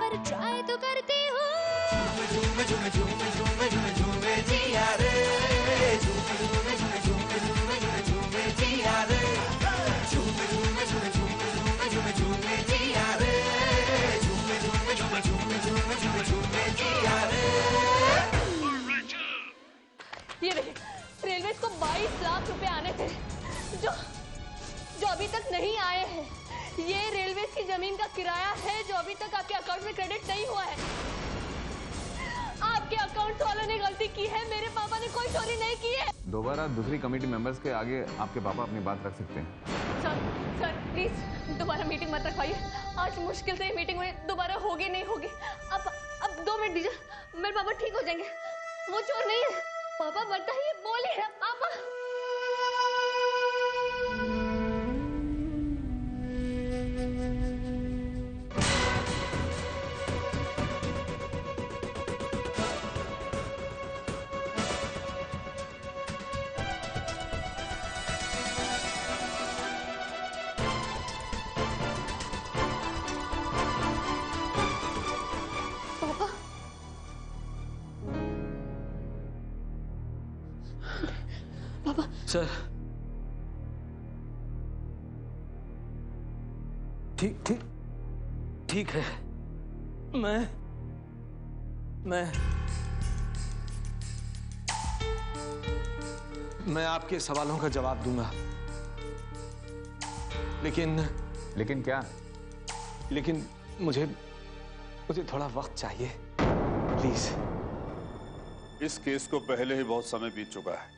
पर ट्राई तो करती हूँ। झूमे झूमे झूमे झूमे झूमे झूमे जिया रे, झूमे झूमे झूमे झूमे झूमे झूमे झूमे जिया रे, झूमे झूमे झूमे झूमे झूमे झूमे झूमे जिया रे, झूमे झूमे झूमे झूमे झूमे झूमे झूमे जिया रे। ये देखिए, रेलवे को 22 लाख रुपए आने थे जो अभी तक नहीं आए हैं। ये रेलवे की जमीन का किराया है जो अभी तक आपके अकाउंट में क्रेडिट नहीं हुआ है। आपके अकाउंट वालों ने गलती की है, मेरे पापा ने कोई चोरी नहीं की है। दोबारा दूसरी कमेटी मेंबर्स के आगे आपके पापा अपनी बात रख सकते हैं। सर प्लीज दोबारा मीटिंग मत रखवाइए। आज मुश्किल से ये मीटिंग में दोबारा होगी नहीं होगी। अब 2 मिनट दीजिए, मेरे पापा ठीक हो जाएंगे। वो चोर नहीं है। पापा बताइए, बोलिए ना पापा। पापा सर, ठीक है। मैं आपके सवालों का जवाब दूंगा, लेकिन क्या? लेकिन मुझे थोड़ा वक्त चाहिए, प्लीज। इस केस को पहले ही बहुत समय बीत चुका है।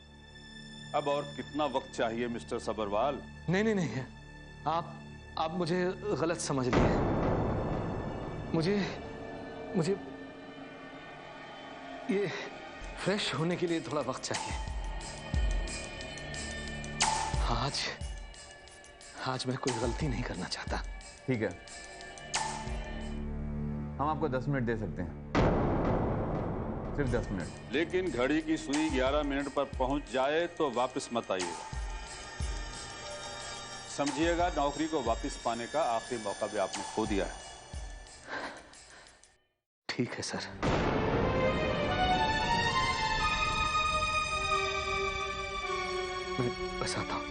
अब और कितना वक्त चाहिए मिस्टर सबरवाल? नहीं, आप मुझे गलत समझ लिए। मुझे ये फ्रेश होने के लिए थोड़ा वक्त चाहिए। आज मैं कोई गलती नहीं करना चाहता। ठीक है, हम आपको 10 मिनट दे सकते हैं, सिर्फ 10 मिनट। लेकिन घड़ी की सुई 11 मिनट पर पहुंच जाए तो वापस मत आइएगा। समझिएगा, नौकरी को वापस पाने का आखिरी मौका भी आपने खो दिया है। ठीक है सर। मैं बस आता हूं।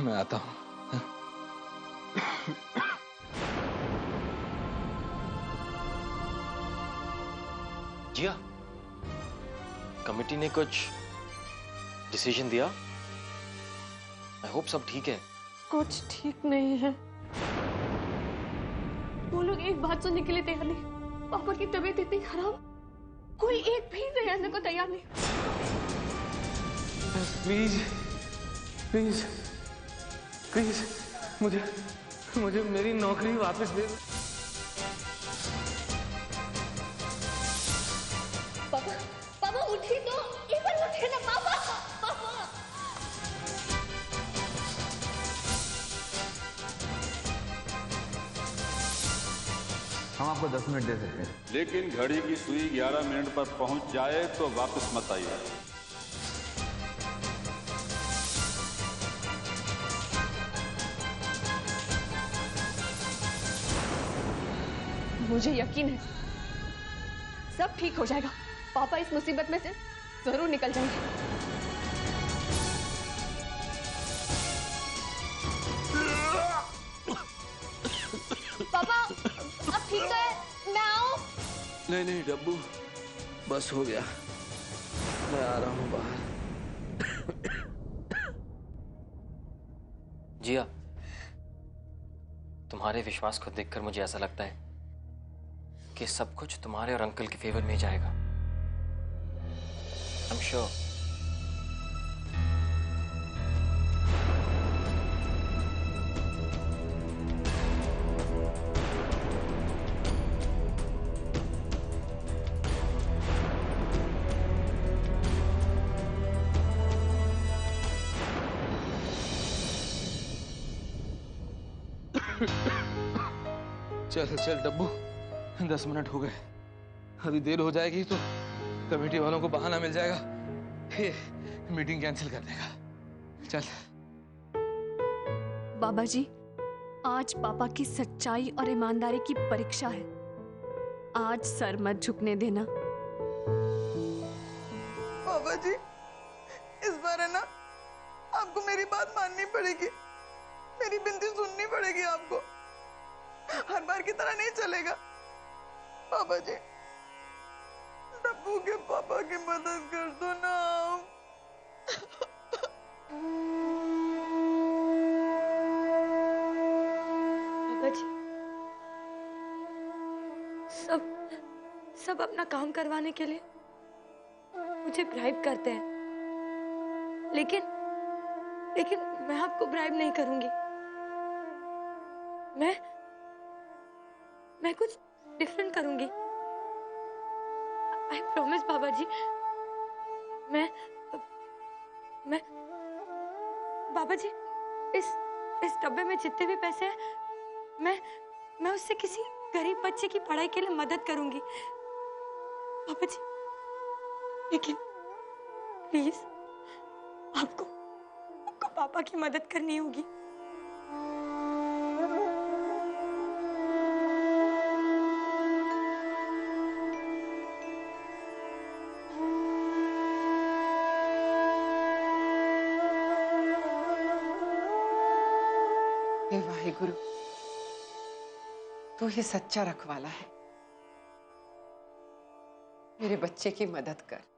मैं आता हूं। जिया, कमेटी ने कुछ डिसीजन दिया? आई होप सब ठीक है। कुछ ठीक नहीं है। वो लोग एक बात सुनने के लिए तैयार नहीं। पापा की तबीयत इतनी खराब, कोई एक भी रहने को तैयार नहीं। प्लीज मुझे मेरी नौकरी वापस दे दो। पापा उठिए तो, एक बार उठिए ना पापा। हम आपको 10 मिनट दे सकते हैं, लेकिन घड़ी की सुई 11 मिनट पर पहुंच जाए तो वापस मत आइएगा। मुझे यकीन है सब ठीक हो जाएगा। पापा इस मुसीबत में से जरूर निकल जाएंगे। पापा अब ठीक तो है, मैं आऊं? नहीं डब्बू, बस हो गया। मैं आ रहा हूं बाहर। जिया, तुम्हारे विश्वास को देखकर मुझे ऐसा लगता है कि सब कुछ तुम्हारे और अंकल के फेवर में जाएगा। I am sure. चल डब्बू, 10 मिनट हो गए। अभी देर हो जाएगी तो कमेटी वालों को बहाना मिल जाएगा। मीटिंग कैंसिल कर देगा। चल। बाबा जी, आज पापा की सच्चाई और ईमानदारी की परीक्षा है। आज सर मत झुकने देना। बाबा जी, इस बार है ना, आपको मेरी बात माननी पड़ेगी, मेरी बिनती सुननी पड़ेगी आपको। हर बार की तरह नहीं चलेगा। बाबा जी, डब्बू के पापा की मदद कर दो ना। बाबा जी, सब अपना काम करवाने के लिए मुझे ब्राइब करते हैं, लेकिन मैं आपको ब्राइब नहीं करूंगी। मैं कुछ डिफरेंट करूंगी। आई प्रॉमिस बाबा जी। मैं बाबा जी, इस डब्बे में जितने भी पैसे हैं, मैं उससे किसी गरीब बच्चे की पढ़ाई के लिए मदद करूंगी बाबा जी। लेकिन प्लीज आपको पापा की मदद करनी होगी। हे वाहिगुरु, तू ये सच्चा रखवाला है, मेरे बच्चे की मदद कर।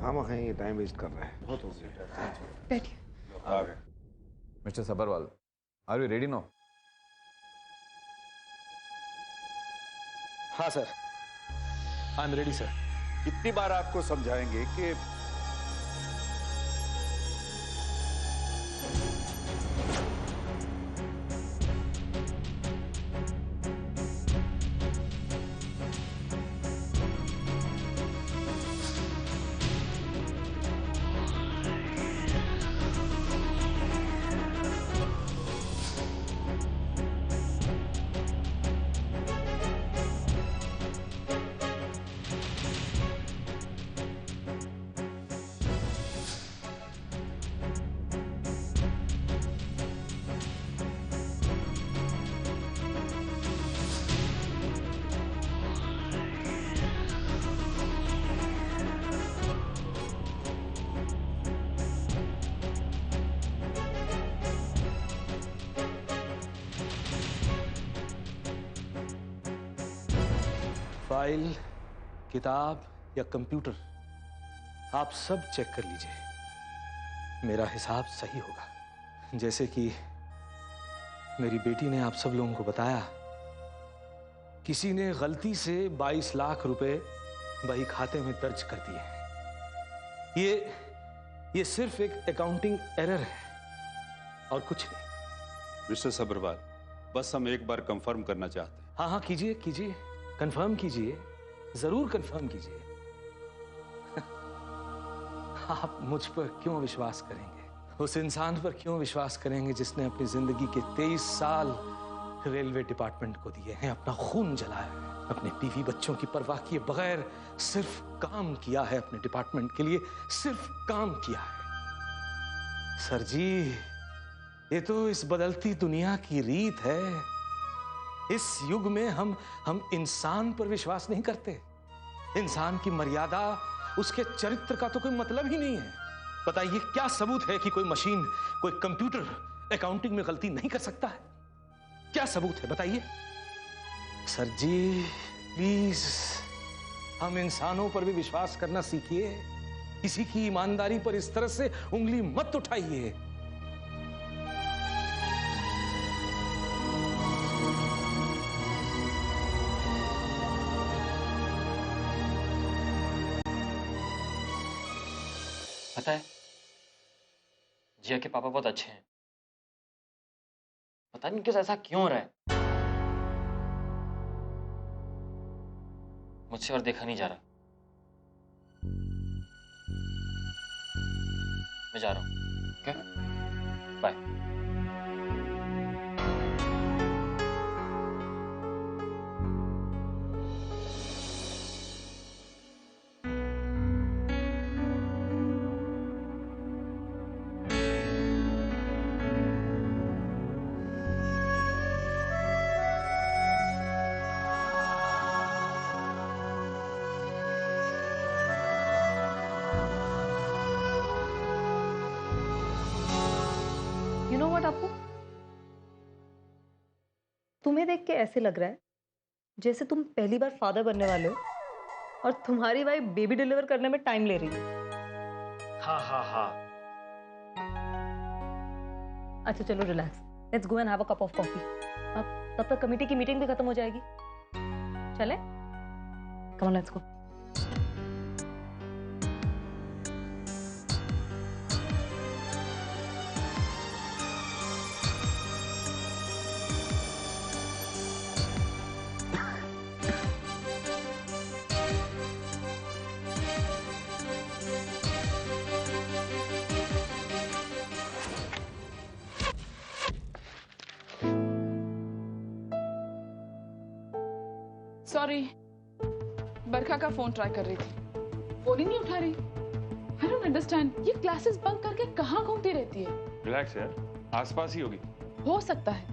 हम ये टाइम वेस्ट कर रहे हैं, बहुत हो गया। बैठिए। Mister Sabharwal, are you ready now? हाँ sir, I am ready sir. कितनी बार आपको समझाएंगे कि फाइल, किताब या कंप्यूटर, आप सब चेक कर लीजिए, मेरा हिसाब सही होगा। जैसे कि मेरी बेटी ने आप सब लोगों को बताया, किसी ने गलती से 22 लाख रुपए बही खाते में दर्ज कर दिए हैं। ये सिर्फ एक अकाउंटिंग एरर है और कुछ नहीं। मिस्टर सबरवाल, बस हम एक बार कंफर्म करना चाहते हैं। हाँ, कीजिए, कंफर्म कीजिए, जरूर कंफर्म कीजिए। आप मुझ पर क्यों विश्वास करेंगे? उस इंसान पर क्यों विश्वास करेंगे जिसने अपनी जिंदगी के 23 साल रेलवे डिपार्टमेंट को दिए हैं, अपना खून जलाया है, अपने बीवी बच्चों की परवाह किए बगैर सिर्फ काम किया है, अपने डिपार्टमेंट के लिए सिर्फ काम किया है। सर जी, ये तो इस बदलती दुनिया की रीत है। इस युग में हम इंसान पर विश्वास नहीं करते। इंसान की मर्यादा, उसके चरित्र का तो कोई मतलब ही नहीं है। बताइए, क्या सबूत है कि कोई मशीन, कोई कंप्यूटर अकाउंटिंग में गलती नहीं कर सकता है? क्या सबूत है, बताइए। सर जी प्लीज, हम इंसानों पर भी विश्वास करना सीखिए। किसी की ईमानदारी पर इस तरह से उंगली मत उठाइए। पता है, जिया के पापा बहुत अच्छे हैं। पता नहीं ऐसा क्यों हो रहा है। मुझसे और देखा नहीं जा रहा। मैं जा रहा हूँ। Okay, bye. You know what, आपको तुम्हें देख के ऐसे लग रहा है जैसे तुम पहली बार फादर बनने वाले हो और तुम्हारी वाइफ बेबी डिलीवर करने में टाइम ले रही है। हाँ हाँ हाँ। अच्छा चलो relax, let's go and have a cup of coffee. अब तब तक कमेटी की मीटिंग भी खत्म हो जाएगी। चले, come on let's go. Sorry, Barkha का फोन ट्राई कर रही थी, फोन ही नहीं उठा रही। आई डोंट अंडरस्टैंड, ये क्लासेस बंक करके कहाँ घूमती रहती है? रिलैक्स यार, आसपास ही होगी। हो सकता है,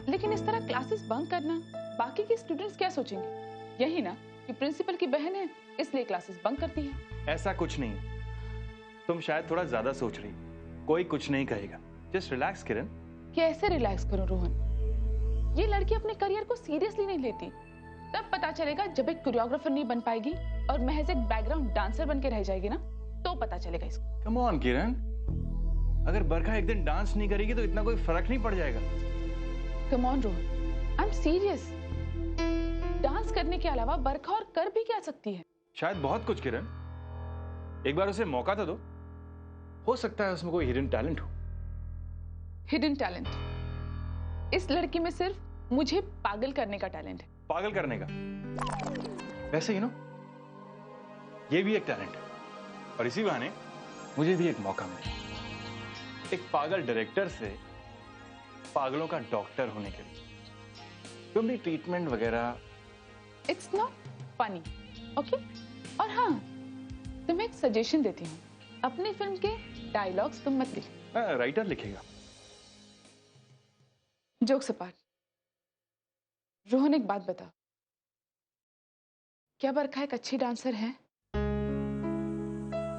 लेकिन इस तरह क्लासेस बंक करना बाकी के स्टूडेंट्स क्या सोचेंगे? यही ना कि प्रिंसिपल की बहन है इसलिए क्लासेस बंक करती है। ऐसा कुछ नहीं, तुम शायद थोड़ा ज्यादा सोच रही। कोई कुछ नहीं कहेगा, जस्ट रिलैक्स किरण। कैसे रिलैक्स करूं रोहन? ये लड़की अपने करियर को सीरियसली नहीं लेती। तब पता चलेगा जब एक कोरियोग्राफर नहीं बन पाएगी और महज एक बैकग्राउंड डांसर बन के रह जाएगी ना, तो पता चलेगा इसको। कम ऑन किरण, अगर बरखा एक दिन डांस नहीं करेगी तो इतना कोई फर्क नहीं पड़ जाएगा। Come on Rohan, I am serious. Dance करने के अलावा बरखा और कर भी क्या सकती है? शायद बहुत कुछ किरण, एक बार उसे मौका तो दो, हो सकता है उसमें कोई हिडन टैलेंट हो। Hidden talent? इस लड़की में सिर्फ मुझे पागल करने का टैलेंट है। पागल करने का? वैसे ही ये भी एक टैलेंट है, और इसी बहाने मुझे भी एक मौका मिले एक पागल डायरेक्टर से पागलों का डॉक्टर होने के लिए। तुम भी ट्रीटमेंट वगैरह। It's not funny, okay? और हाँ, तुम्हें एक सजेशन देती हूँ, अपनी फिल्म के डायलॉग्स तुम मत लिखो। राइटर लिखेगा। जोक्स अपार्ट, रोहन एक बात बता, क्या बरखा एक अच्छी डांसर है?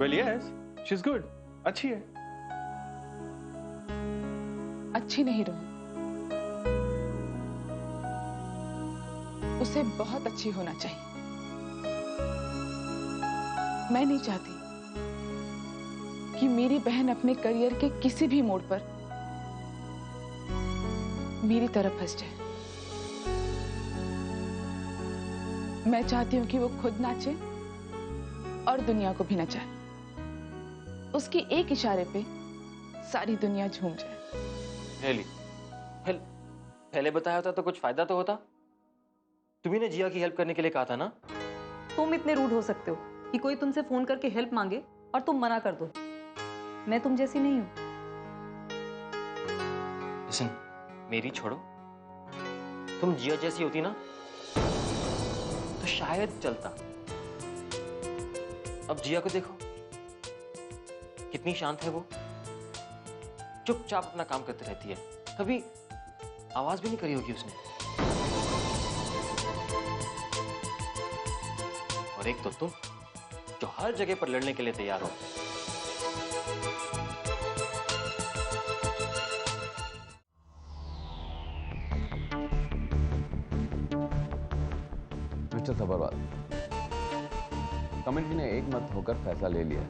Well, yes, she's good. अच्छी है। अच्छी नहीं रोहन, उसे बहुत अच्छी होना चाहिए। मैं नहीं चाहती कि मेरी बहन अपने करियर के किसी भी मोड़ पर मेरी तरफ फंस जाए। मैं चाहती हूं कि वो खुद नाचे और दुनिया को भी नचाए। उसकी एक इशारे पे सारी दुनिया झूम जाए। पहले बताया होता तो कुछ फायदा तो होता। तुम्ही ने जिया की हेल्प करने के लिए कहा था ना? तुम इतने रूड हो सकते हो कि कोई तुमसे फोन करके हेल्प मांगे और तुम मना कर दो। मैं तुम जैसी नहीं हूं। लिसन, मेरी छोड़ो, तुम जिया जैसी होती ना तो शायद चलता। अब जिया को देखो, कितनी शांत है वो, चुपचाप अपना काम करती रहती है, कभी आवाज भी नहीं करी होगी उसने। और एक तो तुम जो हर जगह पर लड़ने के लिए तैयार हो। मिस्टर सबरवाल, कमेटी ने एक मत होकर फैसला ले लिया है।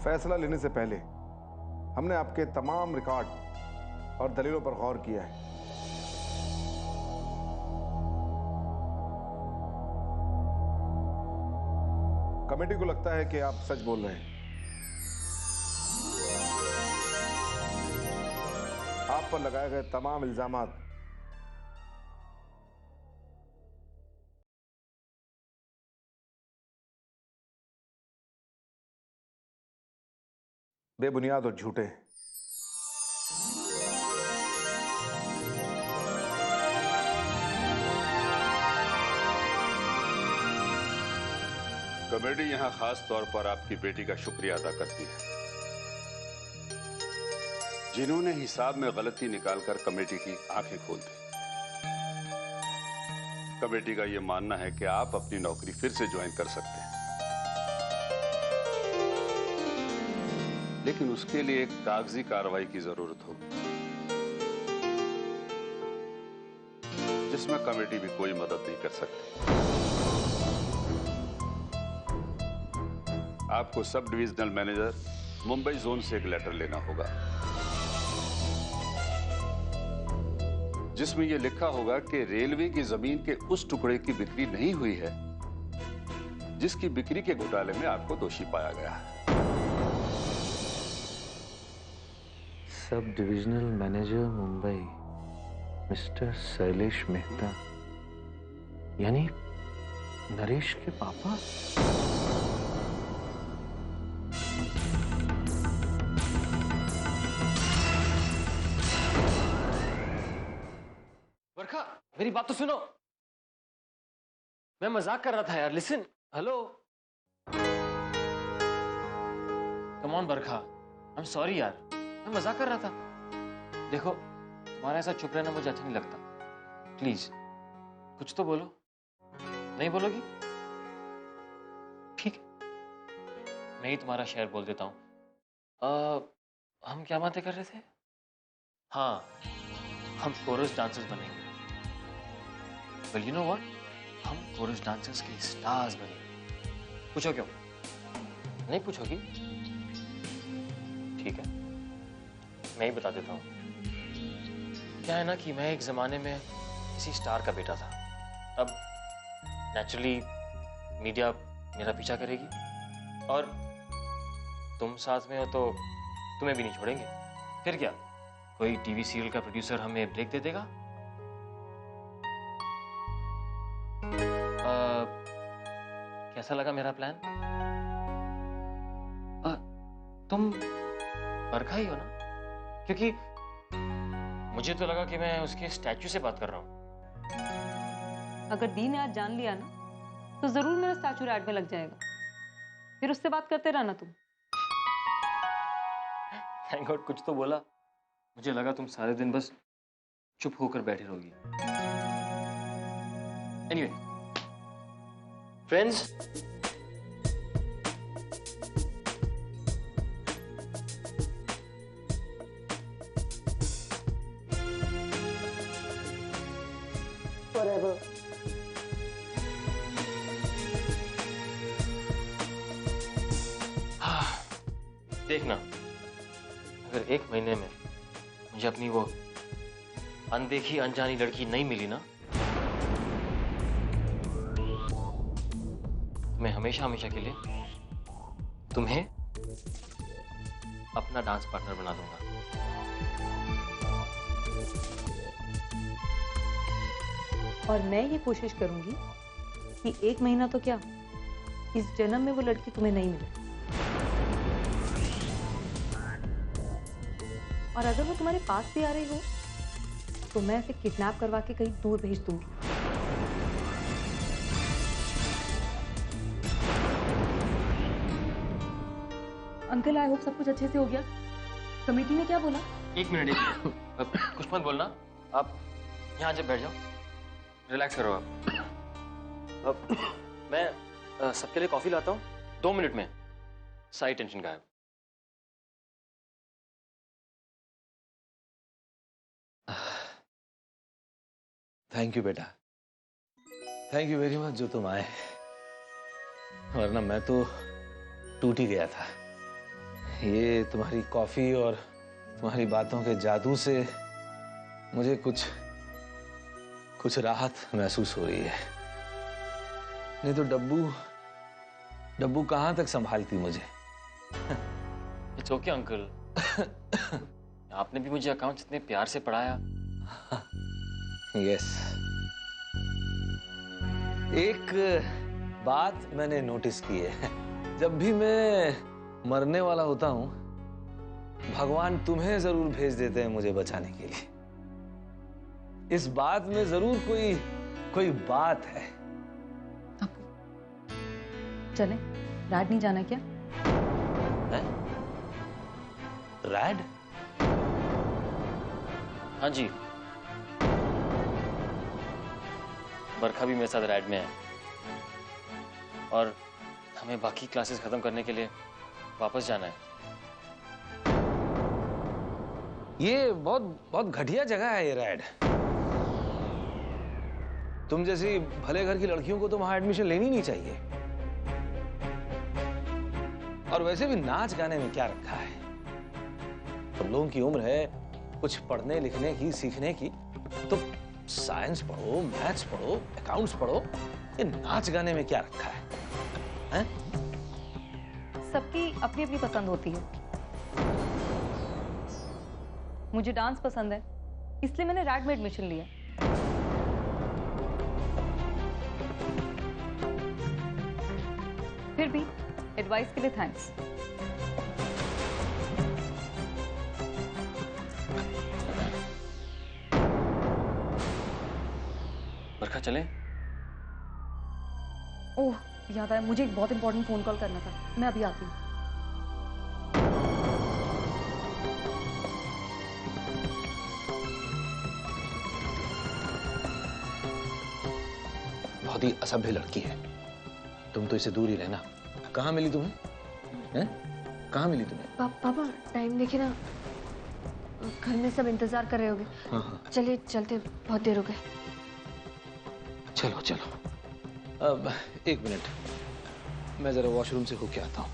फैसला लेने से पहले हमने आपके तमाम रिकॉर्ड और दलीलों पर गौर किया है। कमेटी को लगता है कि आप सच बोल रहे हैं। आप पर लगाए गए तमाम इल्जामात बेबुनियाद और झूठे हैं। कमेटी यहां खास तौर पर आपकी बेटी का शुक्रिया अदा करती है, जिन्होंने हिसाब में गलती निकालकर कमेटी की आंखें खोल दी। कमेटी का यह मानना है कि आप अपनी नौकरी फिर से ज्वाइन कर सकते हैं, लेकिन उसके लिए एक कागजी कार्रवाई की जरूरत होगी, जिसमें कमेटी भी कोई मदद नहीं कर सकती। आपको sub divisional manager Mumbai zone से एक लेटर लेना होगा, जिसमें यह लिखा होगा कि रेलवे की जमीन के उस टुकड़े की बिक्री नहीं हुई है जिसकी बिक्री के घोटाले में आपको दोषी पाया गया है। Sub divisional manager Mumbai mister Shailesh Mehta, यानी नरेश के पापा। वर्षा, मेरी बात तो सुनो। मैं मजाक कर रहा था यार। Listen, hello. Come on Varsha, I am sorry यार, मैं मजाक कर रहा था। देखो, तुम्हारा ऐसा चुप रहना मुझे अच्छा नहीं लगता। प्लीज कुछ तो बोलो। नहीं बोलोगी? ठीक है, मैं ही तुम्हारा शेयर बोल देता हूं। हम क्या बातें कर रहे थे? हाँ, हम कोरस डांसर्स बनेंगे। वेल यू नो व्हाट, हम कोरस डांसर्स के स्टार्स बनेंगे। पूछो क्यों? नहीं पूछोगी? ठीक है, मैं ही बता देता हूँ। क्या है ना कि मैं एक जमाने में किसी स्टार का बेटा था। अब नेचुरली मीडिया मेरा पीछा करेगी और तुम साथ में हो तो तुम्हें भी नहीं छोड़ेंगे। फिर क्या, कोई टीवी सीरियल का प्रोड्यूसर हमें ब्रेक दे देगा। कैसा लगा मेरा प्लान? तुम बरखा ही हो ना? क्योंकि मुझे तो लगा कि मैं उसके स्टैचू से बात कर रहा हूं। अगर दी ने आज जान लिया ना तो जरूर मेरा स्टैचू रैड में लग जाएगा। फिर उससे बात करते रहना तुम। थैंक गॉड कुछ तो बोला। मुझे लगा तुम सारे दिन बस चुप होकर बैठे रहोगी। Anyway, friends, Forever. देखना, अगर 1 महीने में मुझे अपनी वो अनदेखी अनजानी लड़की नहीं मिली ना, मैं हमेशा हमेशा के लिए तुम्हें अपना डांस पार्टनर बना दूंगा। और मैं ये कोशिश करूंगी कि 1 महीना तो क्या, इस जन्म में वो लड़की तुम्हें नहीं मिले। और अगर वो तुम्हारे पास भी आ रही हो तो मैं इसे किडनैप करवा के कहीं दूर भेज दूंगी। अंकल, आई होप सब कुछ अच्छे से हो गया। कमेटी ने क्या बोला? 1 मिनट, कुछ मत बोलना। आप यहाँ जब बैठ जाओ, रिलैक्स करो आप। अब मैं सबके लिए कॉफी लाता हूँ। 2 मिनट में सारी टेंशन गायब। थैंक यू बेटा, थैंक यू वेरी मच जो तुम आए, वरना मैं तो टूट ही गया था। ये तुम्हारी कॉफी और तुम्हारी बातों के जादू से मुझे कुछ राहत महसूस हो रही है। नहीं तो डब्बू कहां तक संभालती मुझे। It's okay uncle. आपने भी मुझे अकाउंट्स इतने प्यार से पढ़ाया। यस। एक बात मैंने नोटिस की है, जब भी मैं मरने वाला होता हूं भगवान तुम्हें जरूर भेज देते हैं मुझे बचाने के लिए। इस बात में जरूर कोई बात है। चले, रैड नहीं जाना क्या? रैड? हाँ जी, बरखा भी मेरे साथ रैड में है और हमें बाकी क्लासेस खत्म करने के लिए वापस जाना है। ये बहुत घटिया जगह है ये रैड। तुम जैसी भले घर की लड़कियों को तो वहां एडमिशन लेनी नहीं चाहिए। और वैसे भी नाच गाने में क्या रखा है? तुम लोगों की उम्र है कुछ पढ़ने लिखने की, सीखने की, तो साइंस पढ़ो, मैथ्स पढ़ो, अकाउंट्स पढ़ो। ये नाच गाने में क्या रखा है? सबकी अपनी अपनी पसंद होती है। मुझे डांस पसंद है, इसलिए मैंने रैड में एडमिशन लिया। फिर भी एडवाइस के लिए थैंक्स। बरखा चले? ओह, याद आया, मुझे एक बहुत इंपॉर्टेंट फोन कॉल करना था। मैं अभी आती हूँ। बहुत ही असभ्य लड़की है। तुम तो इसे दूर ही रहना। कहाँ मिली तुम्हें? हैं? कहाँ मिली तुम्हें? पापा टाइम देखे ना, घर में सब इंतजार कर रहे होंगे। हाँ। चलिए चलते, बहुत देर हो गई। चलो चलो। अब एक मिनट, मैं जरा वॉशरूम से होके आता हूँ।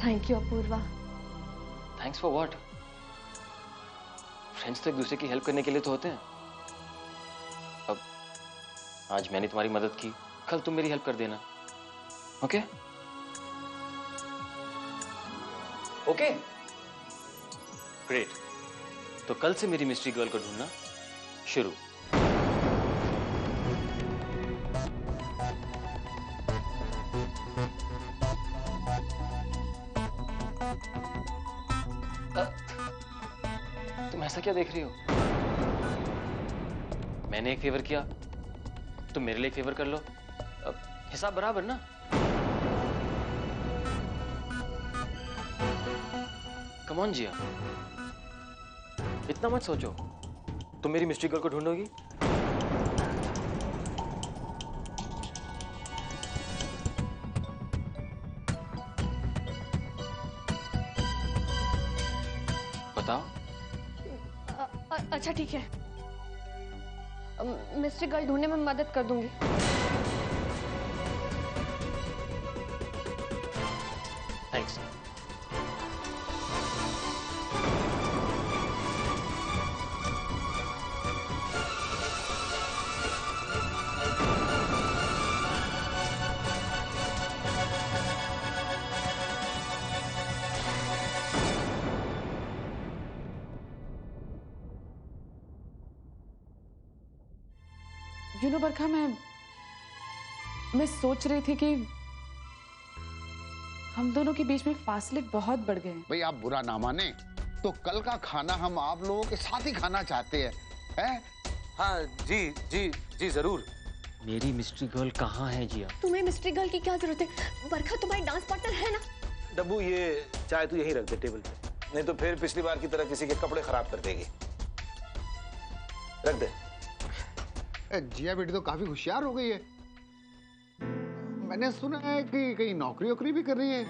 Thank you Apurva. Thanks for what? Friends तो एक दूसरे की हेल्प करने के लिए तो होते हैं। अब आज मैंने तुम्हारी मदद की, कल तुम मेरी हेल्प कर देना। ओके? ओके? ग्रेट। तो कल से मेरी मिस्ट्री गर्ल को ढूंढना शुरू। तुम ऐसा क्या देख रही हो? मैंने एक फेवर किया, तुम मेरे लिए एक फेवर कर लो। अब हिसाब बराबर ना? कम ऑन जिया, इतना मत सोचो। तुम मेरी मिस्ट्री गर्ल को ढूंढोगी, बताओ। अच्छा ठीक है, मिस्ट्री गर्ल ढूंढने में मदद कर दूंगी। थैंक्स। बरखा, मैं सोच रही थी कि हम दोनों के बीच में फासले बहुत बढ़ गए हैं। भाई आप बुरा ना माने तो कल का खाना हम आप लोगों के साथ ही खाना चाहते हैं। हाँ जी जी जी जरूर। मेरी मिस्ट्री गर्ल कहाँ है जिया? तुम्हें मिस्ट्री गर्ल की क्या जरूरत है? बरखा तुम्हारी डांस पार्टनर है ना। डब्बू ये चाय तो यहीं रख दे टेबल पे, नहीं तो फिर पिछली बार की तरह किसी के कपड़े खराब कर देगी। रख दे। जिया बेटी तो काफी होशियार हो गई है। मैंने सुना है कि कहीं नौकरी वोकरी भी कर रही है।